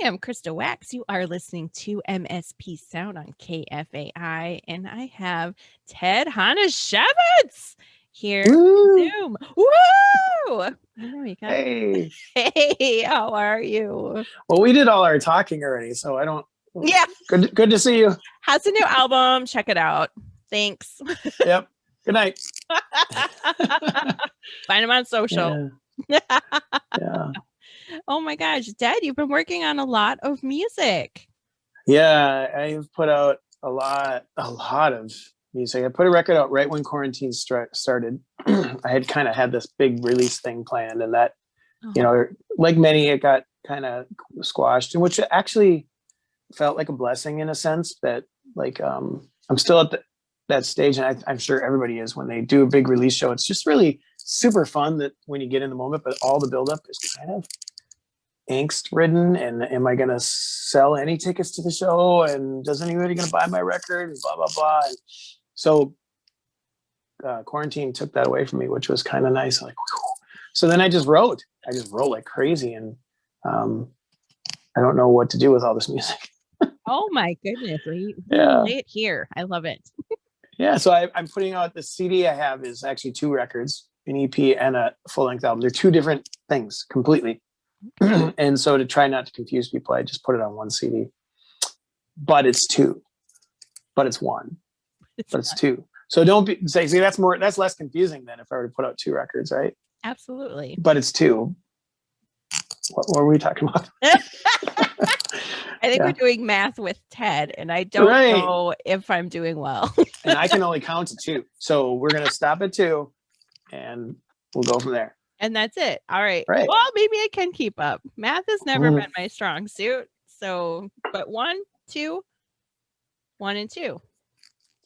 am Krista Wax. You are listening to MSP Sound on KFAI, and I have Ted Hajnasiewicz here on Zoom. Woo! I know you got Hey. Hey, how are you? Well, we did all our talking already, so I don't. Yeah. Good to see you. Has a new album. Check it out. Thanks. Yep. Good night. Find him on social. Yeah. Oh my gosh, Dad, you've been working on a lot of music. Yeah, I've put out a lot of music. I put a record out right when quarantine started. I had kind of had this big release thing planned, and that, like many, it got kind of squashed, which actually felt like a blessing in a sense that, like, I'm still at that stage, and I'm sure everybody is when they do a big release show. It's just really super fun that when you get in the moment, but all the buildup is kind of angst ridden, and am I going to sell any tickets to the show, and is anybody going to buy my record, and blah blah blah. And so quarantine took that away from me, which was kind of nice. Like, whew. So then I just wrote like crazy, and I don't know what to do with all this music. Oh my goodness. Yeah. Lay it here. I love it. Yeah, so I'm putting out the CD I have is actually 2 records, an EP and a full-length album. They're 2 different things completely. And so to try not to confuse people, I just put it on 1 CD. But it's 2. But it's 1. But it's 2. So don't see that's less confusing than if I were to put out 2 records, right? Absolutely. But it's 2. What were we talking about? I think we're doing math with Ted, and I don't know if I'm doing well. And I can only count to 2. So we're going to stop at 2 and we'll go from there. And that's it. All right. Right. Well, maybe I can keep up. Math has never been my strong suit. So, but 1, 2, 1 and 2.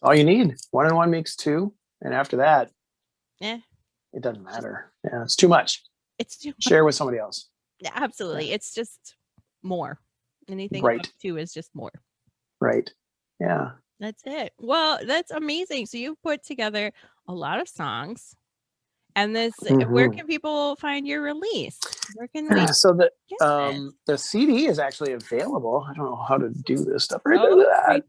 All you need. 1 and 1 makes 2. And after that, it doesn't matter. Yeah, it's too much. It's too much. Share with somebody else. Yeah, absolutely. Yeah. It's just more. Anything right. Up 2 is just more. Right. Yeah. That's it. Well, that's amazing. So you've put together a lot of songs. And this, where can people find your release? Where can we? So the CD is actually available. I don't know how to do this stuff. Nice.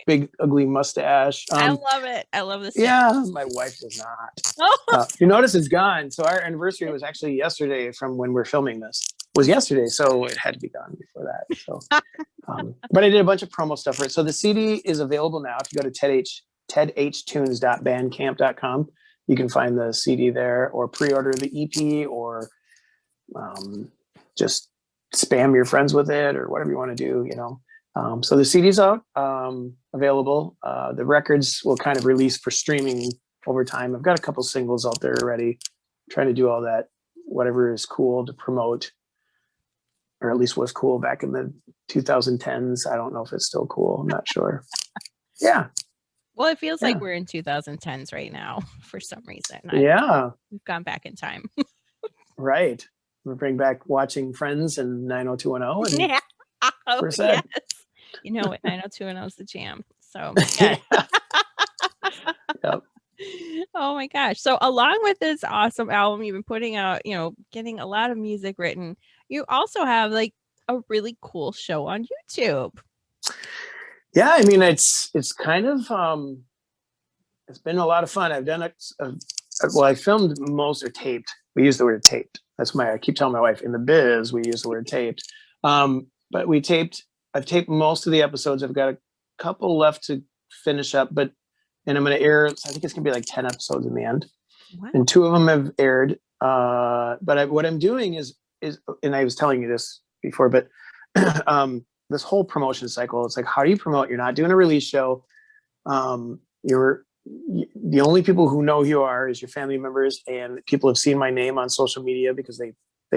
Big ugly mustache. I love it. I love this. Yeah, my wife does not. You notice it's gone. So our anniversary was actually yesterday from when we're filming this. It was yesterday, so it had to be gone before that. So, but I did a bunch of promo stuff for it. So the CD is available now. If you go to tedhtunes.bandcamp.com. You can find the CD there, or pre-order the EP, or just spam your friends with it, or whatever you want to do, So the CD's out, available. The records will kind of release for streaming over time. I've got a couple singles out there already. I'm trying to do all that, whatever is cool to promote, or at least was cool back in the 2010s. I don't know if it's still cool. I'm not sure. Yeah. Well, it feels like we're in 2010s right now for some reason. We've gone back in time. Right. We bring back watching Friends and 90210. And yes. You know what? 90210 is the jam. So, yeah. Yep. Oh my gosh. So along with this awesome album you've been putting out, getting a lot of music written, you also have like a really cool show on YouTube. Yeah, I mean, it's kind of, it's been a lot of fun. I've done I filmed most, or taped. We use the word taped. I keep telling my wife, in the biz, we use the word taped. But I've taped most of the episodes. I've got a couple left to finish up, and I'm going to air, so I think it's going to be like 10 episodes in the end. Wow. And 2 of them have aired. But what I'm doing is, and I was telling you this before, but this whole promotion cycle, it's like, how do you promote? You're not doing a release show. The only people who know who you are is your family members, and people have seen my name on social media because they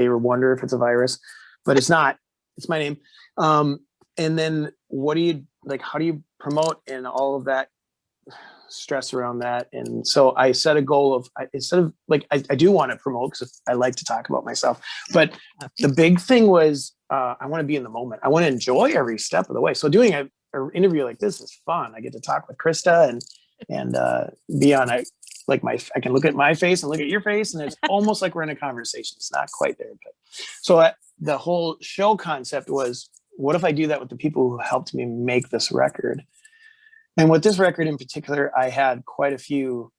wonder if it's a virus, but it's not. It's my name. And then how do you promote, and all of that stress around that? And so I set a goal of, instead of I do want to promote because I like to talk about myself, but the big thing was, I want to be in the moment. I want to enjoy every step of the way. So doing an interview like this is fun. I get to talk with Krista and be on I can look at my face and look at your face, and it's almost like we're in a conversation. It's not quite there, but so the whole show concept was what if I do that with the people who helped me make this record? And with this record in particular, I had quite a few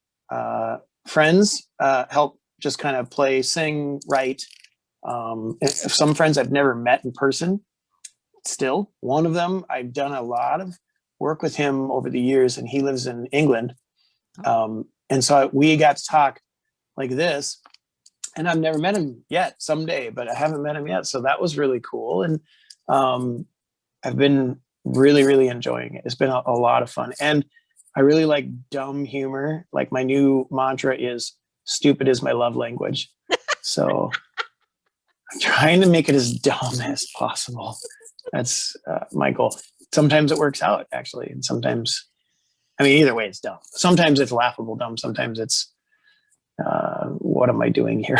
friends help just kind of play, sing, write. Some friends I've never met in person. Still, one of them, I've done a lot of work with him over the years, and he lives in England. And so we got to talk like this, and I've never met him yet, someday, but I haven't met him yet. So that was really cool. And I've been really, really enjoying it. It's been a lot of fun. And I really like dumb humor. Like my new mantra is stupid is my love language. So I'm trying to make it as dumb as possible. That's my goal. Sometimes it works out, actually. And sometimes, I mean, either way, it's dumb. Sometimes it's laughable dumb. Sometimes it's, what am I doing here?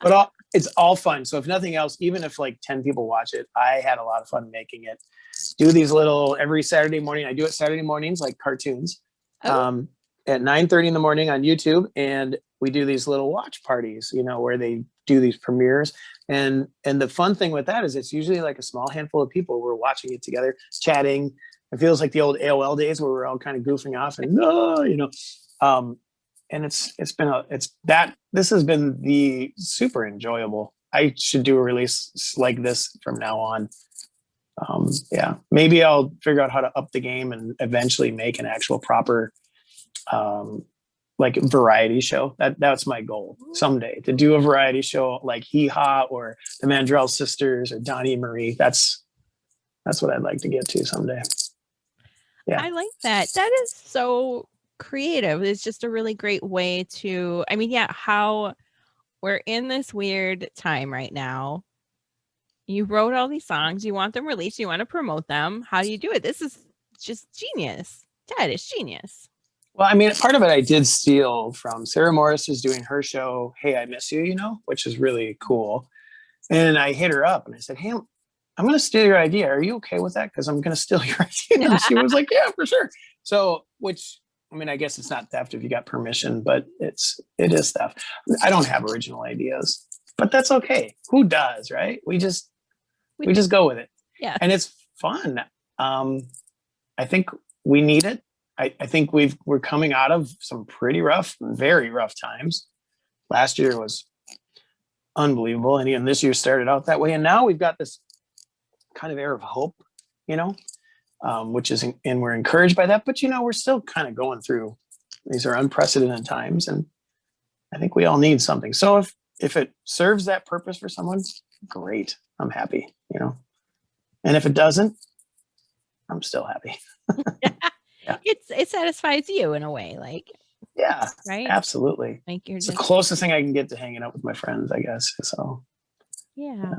But it's all fun. So if nothing else, even if like 10 people watch it, I had a lot of fun making it. Do these little, every Saturday morning, I do it Saturday mornings, like cartoons, at 9:30 in the morning on YouTube. And we do these little watch parties, you know, where they do these premieres. And the fun thing with that is it's usually like a small handful of people. We're watching it together, chatting. It feels like the old AOL days where we're all kind of goofing off and, you know, and this has been the super enjoyable. I should do a release like this from now on. Yeah, maybe I'll figure out how to up the game and eventually make an actual proper, like variety show. That's my goal someday, to do a variety show like Hee Haw or the Mandrell Sisters or Donnie and Marie. That's what I'd like to get to someday. Yeah, I like that. That is so creative. It's just a really great way to, I mean, yeah, how we're in this weird time right now. You wrote all these songs, you want them released, you want to promote them. How do you do it? This is just genius. Ted, it's genius. Well, I mean, part of it I did steal from Sarah Morris, is doing her show, Hey, I Miss You, you know, which is really cool. And I hit her up and I said, hey, I'm going to steal your idea. Are you okay with that? Because I'm going to steal your idea. And she was like, yeah, for sure. So, which, I mean, I guess it's not theft if you got permission, but it is theft. I don't have original ideas, but that's okay. Who does, right? We just go with it. Yeah. And it's fun. I think we need it. I think we're coming out of some pretty rough, very rough times. Last year was unbelievable. And even this year started out that way. And now we've got this kind of air of hope, you know, which is, and we're encouraged by that, but you know, we're still kind of going through, these are unprecedented times. And I think we all need something. So if it serves that purpose for someone, great. I'm happy, you know, and if it doesn't, I'm still happy. Yeah. It satisfies you in a way, like, yeah, right? Absolutely. Like it's the closest thing I can get to hanging out with my friends, I guess. So yeah.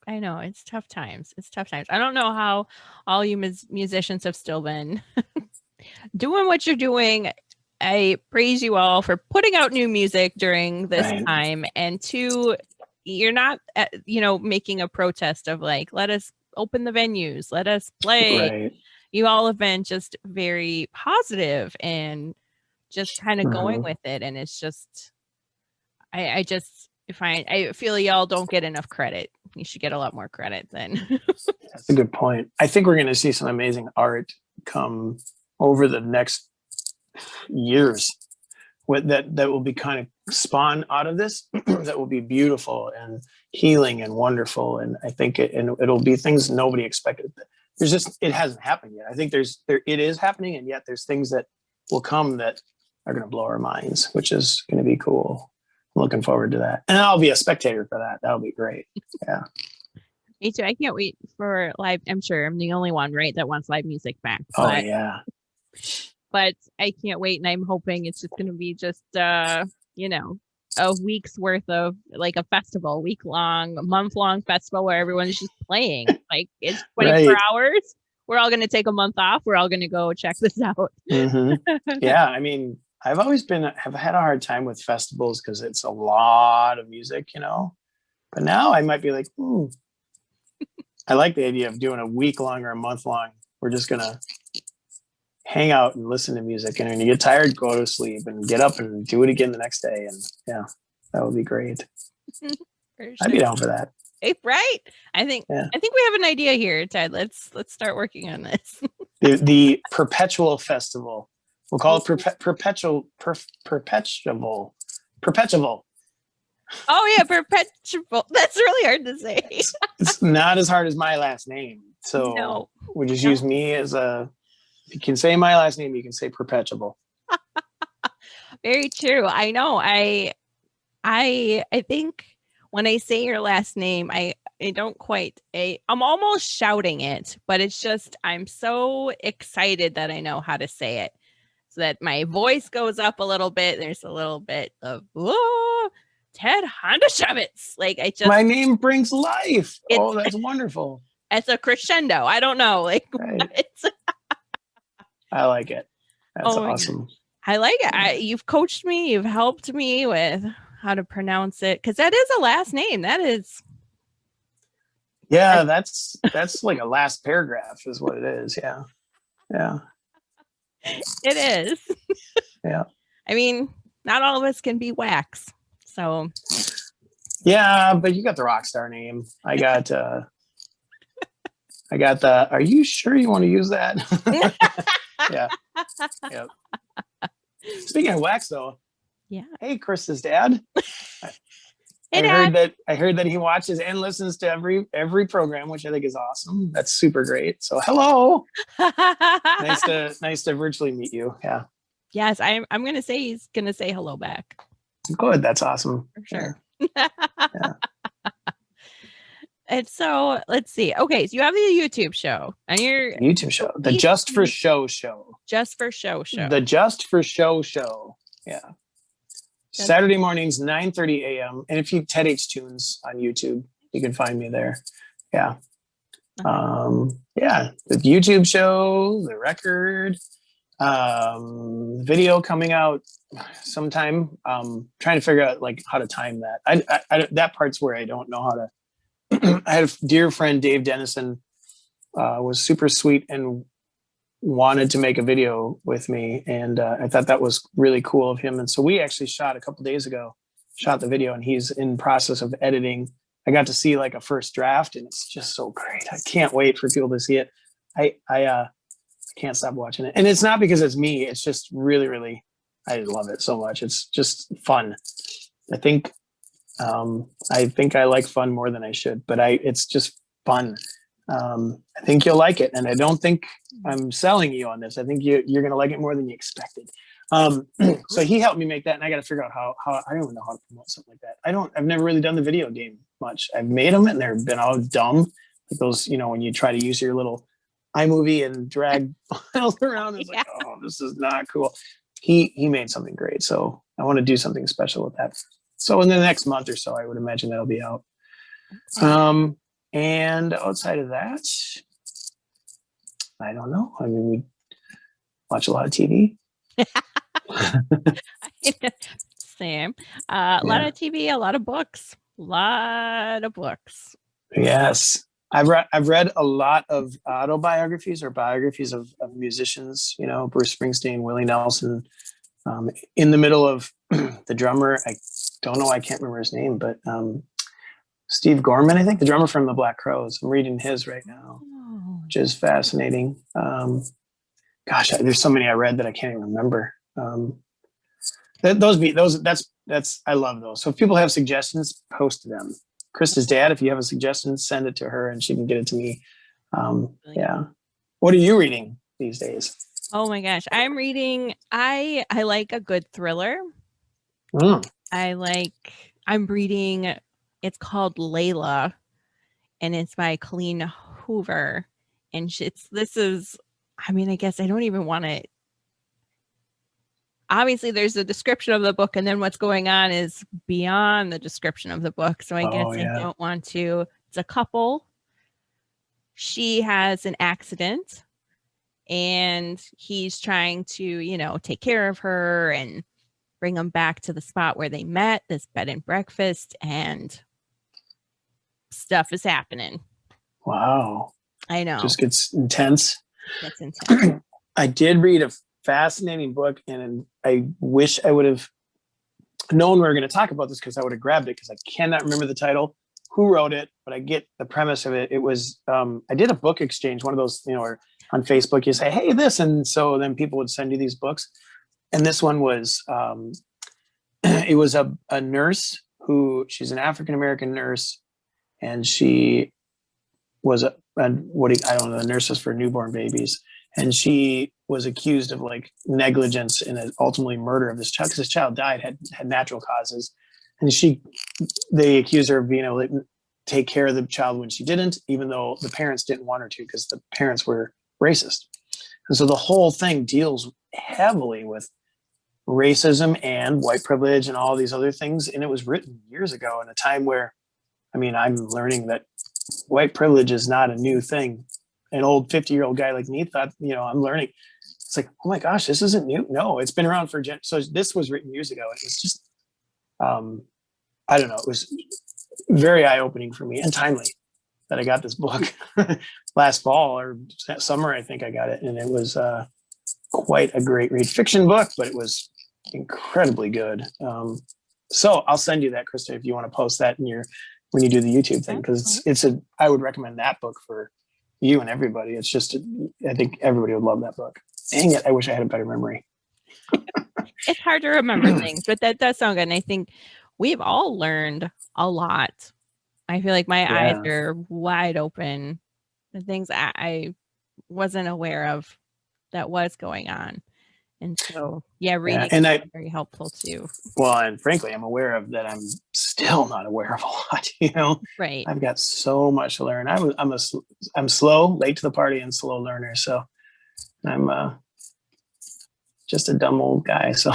I know it's tough times. I don't know how all you musicians have still been doing what you're doing. I praise you all for putting out new music during this time, and two, you're not, making a protest of like, let us open the venues, let us play. Right. You all have been just very positive and just kind of going with it. And it's just, I feel y'all don't get enough credit. You should get a lot more credit then. That's a good point. I think we're going to see some amazing art come over the next years that will be kind of spawn out of this that will be beautiful and healing and wonderful. And I think it'll be things nobody expected. It hasn't happened yet. I think it is happening, and yet there's things that will come that are going to blow our minds, which is going to be cool. I'm looking forward to that. And I'll be a spectator for that. That'll be great. Yeah. Me too. I can't wait for live. I'm sure I'm the only one, right, that wants live music back. But, yeah. But I can't wait. And I'm hoping it's just going to be just, a week's worth of like a festival, month-long festival where everyone's just playing. Like it's 24 hours. We're all going to take a month off. We're all going to go check this out. Yeah. I mean, have had a hard time with festivals because it's a lot of music, you know, but now I might be like, I like the idea of doing a week long or a month long. We're just going to hang out and listen to music. And when you get tired, go to sleep and get up and do it again the next day. And yeah, that would be great. Sure. I'd be down for that. Right? I think we have an idea here, Ted. Let's start working on this. The Perpetual Festival. We'll call it Perpetual. Oh yeah, perpetual. That's really hard to say. It's not as hard as my last name. So No. we just use me as a. If you can say my last name, you can say perpetual. Very true. I know. I think when I say your last name, I don't quite. I'm almost shouting it, but it's just I'm so excited that I know how to say it, so that my voice goes up a little bit. There's a little bit of Ted Hajnasiewicz. Like My name brings life. Oh, that's wonderful. It's a crescendo. I don't know. Like right. I like it. That's awesome. I like it. You've coached me. You've helped me with how to pronounce it, because that is a last name. That is. Yeah, that's like a last paragraph is what it is. Yeah. Yeah. It is. Yeah. I mean, not all of us can be Wax. So. Yeah, but you got the rock star name. I got the. Are you sure you want to use that? Yeah. Yep. Speaking of Wax, though. Yeah. Hey, Chris's dad. Hey, I heard that he watches and listens to every program, which I think is awesome. That's super great. So hello. nice to virtually meet you. Yeah. Yes, I'm gonna say he's gonna say hello back. Good. That's awesome. For sure. Yeah. Yeah. And so let's see. Okay, so you have the YouTube show and your YouTube show, the Just for Show show. Just for Show show. The Just for Show show. Yeah. Saturday mornings, 9:30 a.m. And if you TED H Tunes on YouTube, you can find me there. Yeah. Yeah. The YouTube show, the record, video coming out sometime. Trying to figure out like how to time that. I that part's where I don't know how to. I had a dear friend, Dave Dennison, was super sweet and wanted to make a video with me. And I thought that was really cool of him. And so we actually shot a couple days ago, shot the video, and he's in process of editing. I got to see like a first draft, and it's just so great. I can't wait for people to see it. I can't stop watching it. And it's not because it's me. It's just really, really, I love it so much. It's just fun. I think I like fun more than I should, but it's just fun. I think you'll like it, and I don't think I'm selling you on this. I think you're going to like it more than you expected. So he helped me make that, and I got to figure out how I don't even know how to promote something like that. I've never really done the video game much. I've made them, and they've been all dumb, like those, when you try to use your little iMovie and drag files around. It's like, oh, this is not cool. He made something great, so I want to do something special with that. So in the next month or so, I would imagine that'll be out. And outside of that, I don't know. I mean, we watch a lot of TV. Same. A lot of TV, a lot of books. Yes. I've read a lot of autobiographies or biographies of musicians, Bruce Springsteen, Willie Nelson. In the middle of the drummer, I don't know, I can't remember his name, but Steve Gorman, I think, the drummer from the Black Crowes. I'm reading his right now, which is fascinating. Gosh, there's so many I read that I can't even remember. That's I love those. So if people have suggestions, post them. Krista's dad, if you have a suggestion, send it to her and she can get it to me. Yeah. What are you reading these days? Oh my gosh. I'm reading, I like a good thriller. I'm reading, it's called Layla, and it's by Colleen Hoover. And I guess I don't even want to. Obviously, there's a description of the book, and then what's going on is beyond the description of the book. So I don't want to. It's a couple. She has an accident, and he's trying to, take care of her and bring them back to the spot where they met, this bed and breakfast, and stuff is happening. Wow. I know. Just gets intense. Gets intense. I did read a fascinating book, and I wish I would have known we were going to talk about this, because I would have grabbed it, because I cannot remember the title. who wrote it, but I get the premise of it. It was, I did a book exchange, one of those, or on Facebook, you say, hey, this. And so then people would send you these books. And this one was, it was a nurse she's an African-American nurse. And she was I don't know, the nurse was for newborn babies. And she was accused of like negligence and ultimately murder of this child, because this child died, had natural causes. And they accused her of being able to take care of the child when she didn't, even though the parents didn't want her to, because the parents were racist. And so the whole thing deals heavily with racism and white privilege and all these other things. And it was written years ago in a time where, I'm learning that white privilege is not a new thing. An old 50-year-old guy like me thought, I'm learning. It's like, oh my gosh, this isn't new. No, it's been around for so this was written years ago. It was just, I don't know. It was very eye-opening for me and timely that I got this book last fall or summer. I think I got it. And it was quite a great read. Fiction book, but it was incredibly good. So I'll send you that, Krista, if you want to post that when you do the YouTube thing, because I would recommend that book for you and everybody. It's just, I think everybody would love that book. Dang it. I wish I had a better memory. It's hard to remember things, but that does sound good. And I think we've all learned a lot. I feel like my eyes are wide open. The things I wasn't aware of that was going on. And so, reading is very helpful too. Well, and frankly, I'm aware of that. I'm still not aware of a lot, Right. I've got so much to learn. I'm slow, late to the party and slow learner. So I'm just a dumb old guy. So,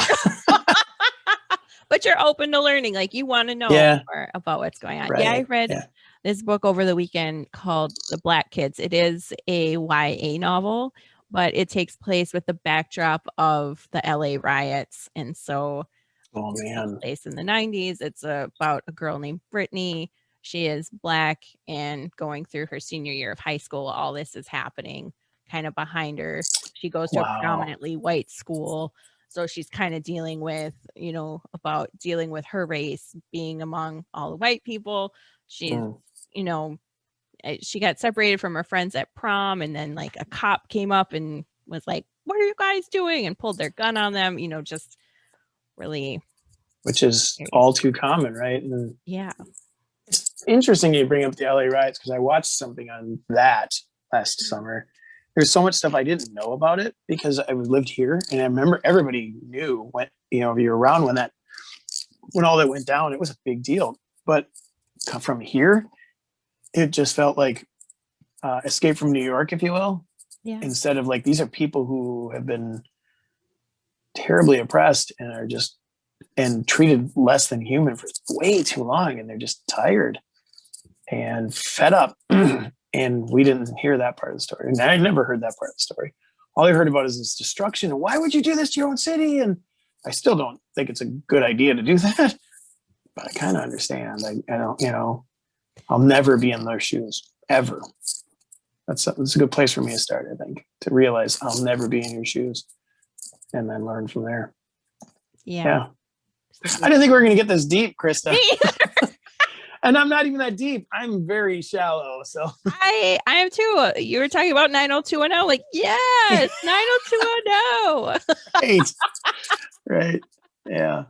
but you're open to learning. Like you want to know more about what's going on. Right. I read this book over the weekend called The Black Kids. It is a YA novel, but it takes place with the backdrop of the Ellie Riots. And so it takes place in the 90s. It's about a girl named Brittany. She is Black and going through her senior year of high school. All this is happening kind of behind her. She goes to a predominantly white school. So she's kind of dealing with, about dealing with her race, being among all the white people. She's, she got separated from her friends at prom, and then like a cop came up and was like, what are you guys doing? And pulled their gun on them, just really. Which is all too common, right? And yeah. It's interesting you bring up the LA riots, because I watched something on that last summer. There's so much stuff I didn't know about it because I lived here, and I remember everybody knew when, if you were around when all that went down, it was a big deal. But from here, it just felt like Escape from New York, if you will. Yeah. Instead of like, these are people who have been terribly oppressed and are just treated less than human for way too long, and they're just tired and fed up. And we didn't hear that part of the story. And I never heard that part of the story. All I heard about is this destruction. And why would you do this to your own city? And I still don't think it's a good idea to do that. But I kind of understand. I don't, I'll never be in their shoes, ever. That's a good place for me to start, I think, to realize I'll never be in your shoes and then learn from there. Yeah. I didn't think we were going to get this deep, Krista. And I'm not even that deep. I'm very shallow. So I am too. You were talking about 90210. Like, yes, 90210. Right. Yeah.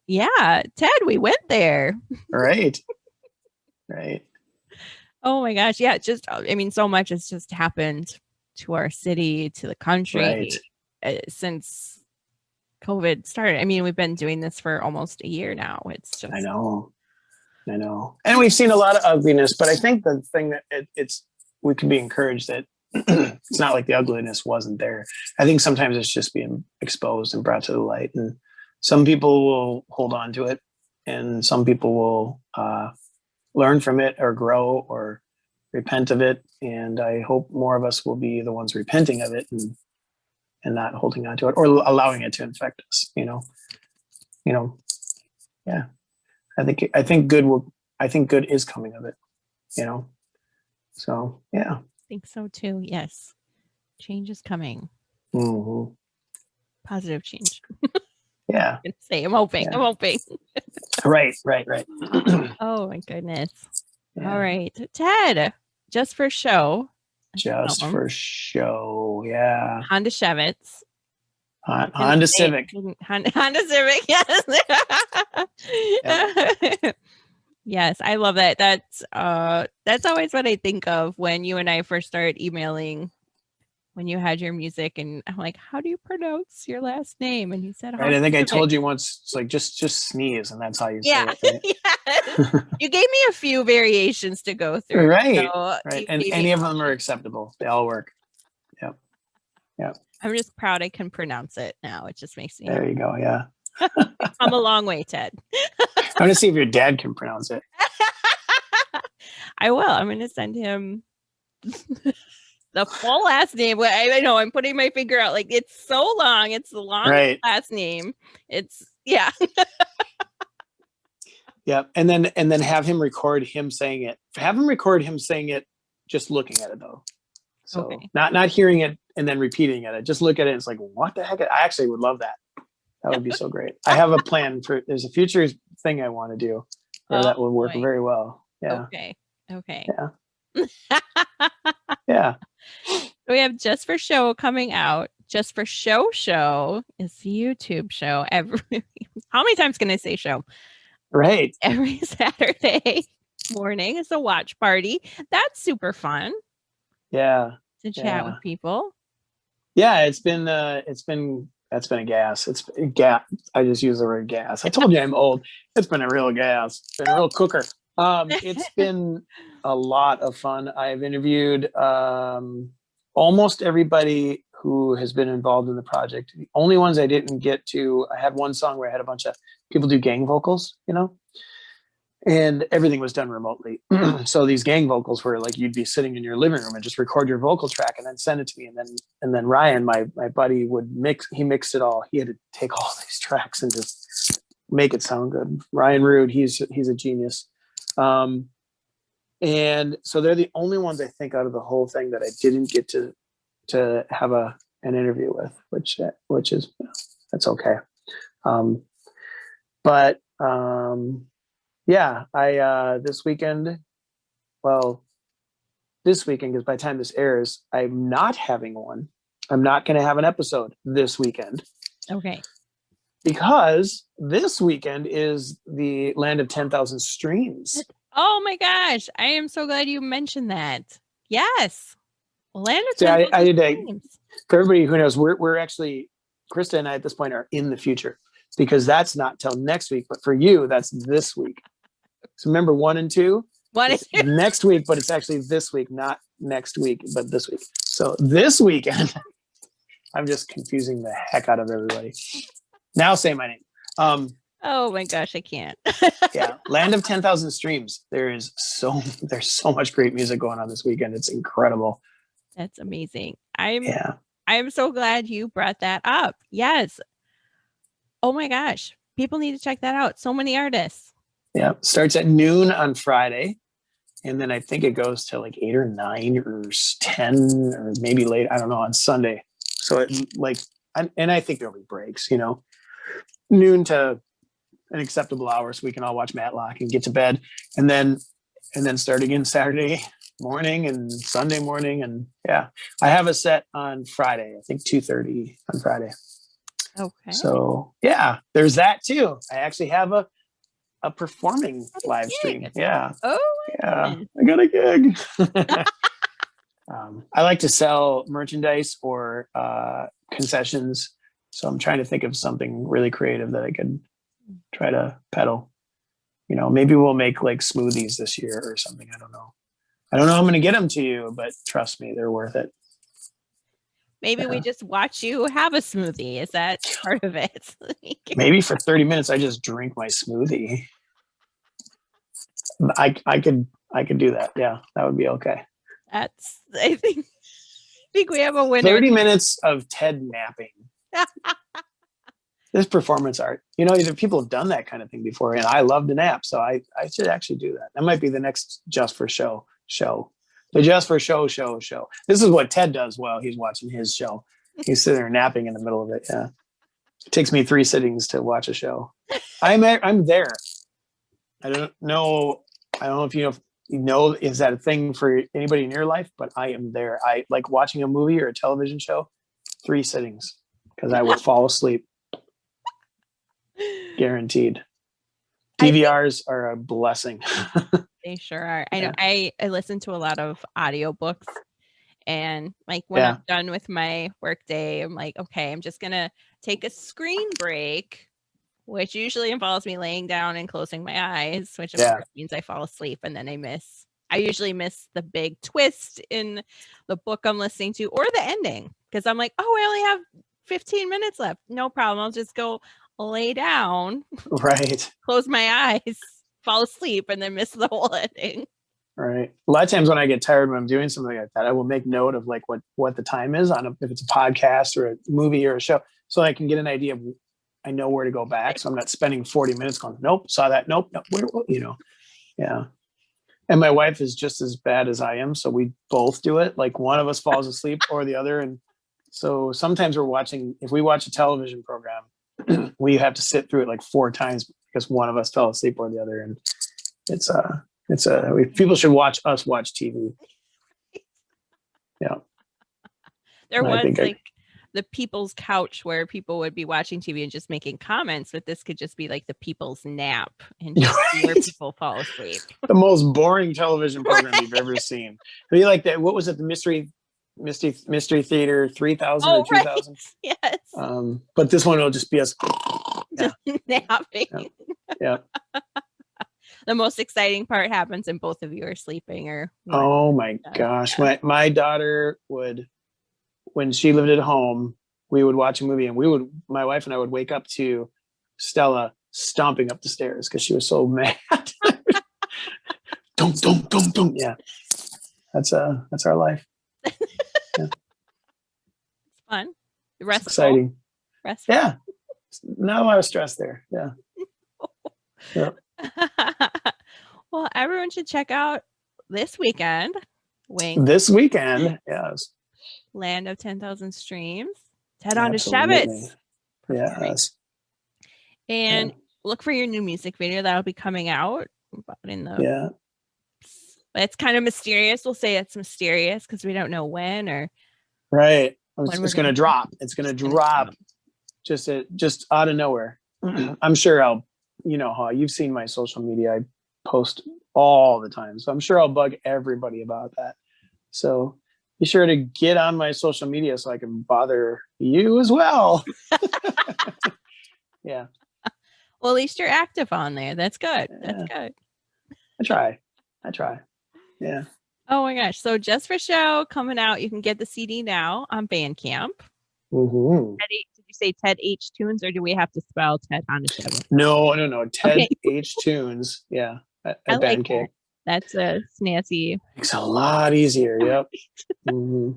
Yeah. Ted, we went there. Right. Oh my gosh. Yeah. So much has just happened to our city, to the country since COVID started. We've been doing this for almost a year now. It's just, I know. And we've seen a lot of ugliness, but I think the thing that we can be encouraged that it's not like the ugliness wasn't there. I think sometimes it's just being exposed and brought to the light, and some people will hold on to it, and some people will learn from it or grow or repent of it. And I hope more of us will be the ones repenting of it and not holding on to it or allowing it to infect us. Yeah. I think good is coming of it. So yeah. I think so too. Yes, change is coming. Mm-hmm. Positive change. Yeah. I'm hoping. Right. Oh my goodness. Yeah. All right, Ted, just for show. Just for show. Yeah. Hajnasiewicz. Honda Civic. Honda Civic, yes. Yep. Yes, I love that. That's always what I think of when you and I first started emailing, when you had your music, and I'm like, how do you pronounce your last name? And you said, right. I think I told you once, it's like just sneeze, and that's how you say it. Right? Yes. You gave me a few variations to go through. Right. So right. And any of them are acceptable. They all work. Yep. Yep. I'm just proud I can pronounce it now. It just makes me There you go. Yeah. come a long way, Ted. I'm going to see if your dad can pronounce it. I will. I'm going to send him the full last name. I know I'm putting my finger out. Like, it's so long. It's the longest last name. It's yeah. Yep. And then have him record him saying it. Have him record him saying it, just looking at it though. So not hearing it and then repeating it. Just look at it. It's like, what the heck? I actually would love that. That would be so great. I have a plan for, there's a future thing I want to do where that will work very well. Yeah. Okay. Yeah. Yeah. We have Just for Show coming out. Just for Show is the YouTube show. How many times can I say show? Right. Every Saturday morning is a watch party. That's super fun. Yeah. To chat with people. Yeah, that's been a gas. It's gas. I just use the word gas. I told you I'm old. It's been a real gas. It's been a real cooker. It's been a lot of fun. I've interviewed almost everybody who has been involved in the project. The only ones I didn't get to, I had one song where I had a bunch of people do gang vocals, and everything was done remotely. So these gang vocals were like, you'd be sitting in your living room and just record your vocal track and then send it to me. And then Ryan, my buddy, would mixed it all. He had to take all these tracks and just make it sound good. Ryan Rude, he's a genius. And so they're the only ones I think out of the whole thing that I didn't get to have an interview with, which is, that's okay. Yeah, I this weekend, because by the time this airs, I'm not having one. I'm not going to have an episode this weekend. Okay. Because this weekend is the Land of 10,000 Streams. Oh my gosh. I am so glad you mentioned that. Yes. Land of 10,000 Streams. For everybody who knows, we're actually, Krista and I at this point are in the future, because that's not till next week. But for you, that's this week. So remember 1 and 2? Next week, but it's actually this week, not next week, but this week. So this weekend, I'm just confusing the heck out of everybody. Now say my name. Oh my gosh, I can't. Yeah, Land of 10,000 Streams. There's so much great music going on this weekend. It's incredible. That's amazing. I'm so glad you brought that up. Yes. Oh my gosh, people need to check that out. So many artists. Yeah, starts at noon on Friday, and then I think it goes to like 8 or 9 or 10 or maybe late. I don't know, on Sunday. So I think there'll be breaks. Noon to an acceptable hour, so we can all watch Matlock and get to bed, and then start again Saturday morning and Sunday morning. And yeah, I have a set on Friday. I think 2:30 on Friday. Okay. So yeah, there's that too. I actually have a performing live stream. Yeah. Oh yeah. I got a gig. I like to sell merchandise or concessions. So I'm trying to think of something really creative that I could try to peddle. Maybe we'll make like smoothies this year or something. I don't know how I'm going to get them to you, but trust me, they're worth it. Maybe we just watch you have a smoothie. Is that part of it? Maybe for 30 minutes, I just drink my smoothie. I could do that. Yeah, that would be okay. I think we have a winner. 30 minutes of Ted napping. This performance art. Either people have done that kind of thing before, and I love to nap, so I should actually do that. That might be the next Just for Show. The Just for Show. This is what Ted does while he's watching his show. He's sitting there napping in the middle of it. Yeah, it takes me 3 sittings to watch a show. I'm there. I don't know if you know is that a thing for anybody in your life? But I am there. I like watching a movie or a television show, 3 sittings, because I will fall asleep. Guaranteed. DVRs are a blessing. They sure are. I know. I listen to a lot of audiobooks, and like when I'm done with my work day, I'm like, okay, I'm just gonna take a screen break, which usually involves me laying down and closing my eyes, which of course means I fall asleep, and then I usually miss the big twist in the book I'm listening to or the ending, because I'm like, oh, I only have 15 minutes left. No problem. I'll just go lay down, right, close my eyes, fall asleep, and then miss the whole ending. Right. A lot of times when I get tired when I'm doing something like that, I will make note of like what the time is if it's a podcast or a movie or a show, so I can get an idea of, I know where to go back. So I'm not spending 40 minutes going, nope, saw that, nope, yeah. And my wife is just as bad as I am, so we both do it. Like one of us falls asleep or the other, and so sometimes if we watch a television program, we have to sit through it like 4 times because one of us fell asleep or the other, and people should watch us watch TV. Yeah. There was the people's couch where people would be watching TV and just making comments, but this could just be like the people's nap and just where people fall asleep. The most boring television program you've ever seen. Be like that. What was it? The Mystery Theater 3000 or 2000? Right. Yes. But this one will just be us just napping. Yeah. The most exciting part happens and both of you are sleeping or oh my gosh. My daughter would, when she lived at home, we would watch a movie and my wife and I would wake up to Stella stomping up the stairs because she was so mad. Don't. Yeah. That's our life. Yeah. It's fun. Restful. Exciting. Restful. Yeah. Not a lot of stress there. Yeah. Yeah. Well, everyone should check out this weekend. Wink. This weekend, yes. Land of 10,000 Streams. Ted Hajnasiewicz. Yes. And look for your new music video that'll be coming out it's kind of mysterious. We'll say it's mysterious because we don't know when or right. It's going to drop. It's going to drop just out of nowhere. I'm sure how you've seen my social media. I post all the time, so I'm sure I'll bug everybody about that. So be sure to get on my social media so I can bother you as well. Yeah. Well, at least you're active on there. That's good. That's good. I try. Yeah. Oh my gosh. So Just for Show coming out. You can get the CD now on Bandcamp. Mm-hmm. Did you say Ted H Tunes or do we have to spell Ted Hajnasiewicz? No. Ted H Tunes. Yeah. At Bandcamp. That's a snazzy. It's a lot easier. Yep. Mm-hmm.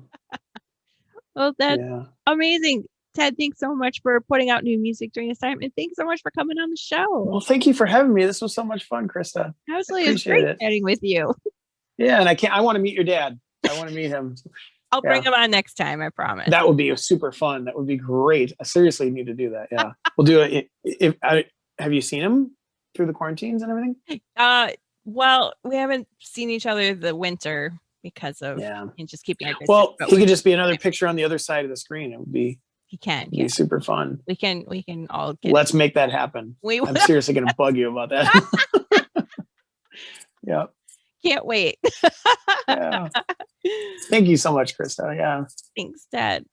Well, that's amazing. Ted, thanks so much for putting out new music during this time. And thanks so much for coming on the show. Well, thank you for having me. This was so much fun, Krista. Absolutely. It was great chatting with you. Yeah. And I want to meet your dad. I want to meet him. I'll bring him on next time. I promise. That would be super fun. That would be great. I seriously need to do that. Yeah. We'll do it. Have you seen him through the quarantines and everything? Well, we haven't seen each other the winter because of just keeping our distance. Well, he could just be another picture on the other side of the screen. It would be. He can. Be super fun. We can all get. Let's make that happen. I'm seriously going to bug you about that. Yeah. Can't wait. Yeah. Thank you so much, Krista. Yeah. Thanks, Dad.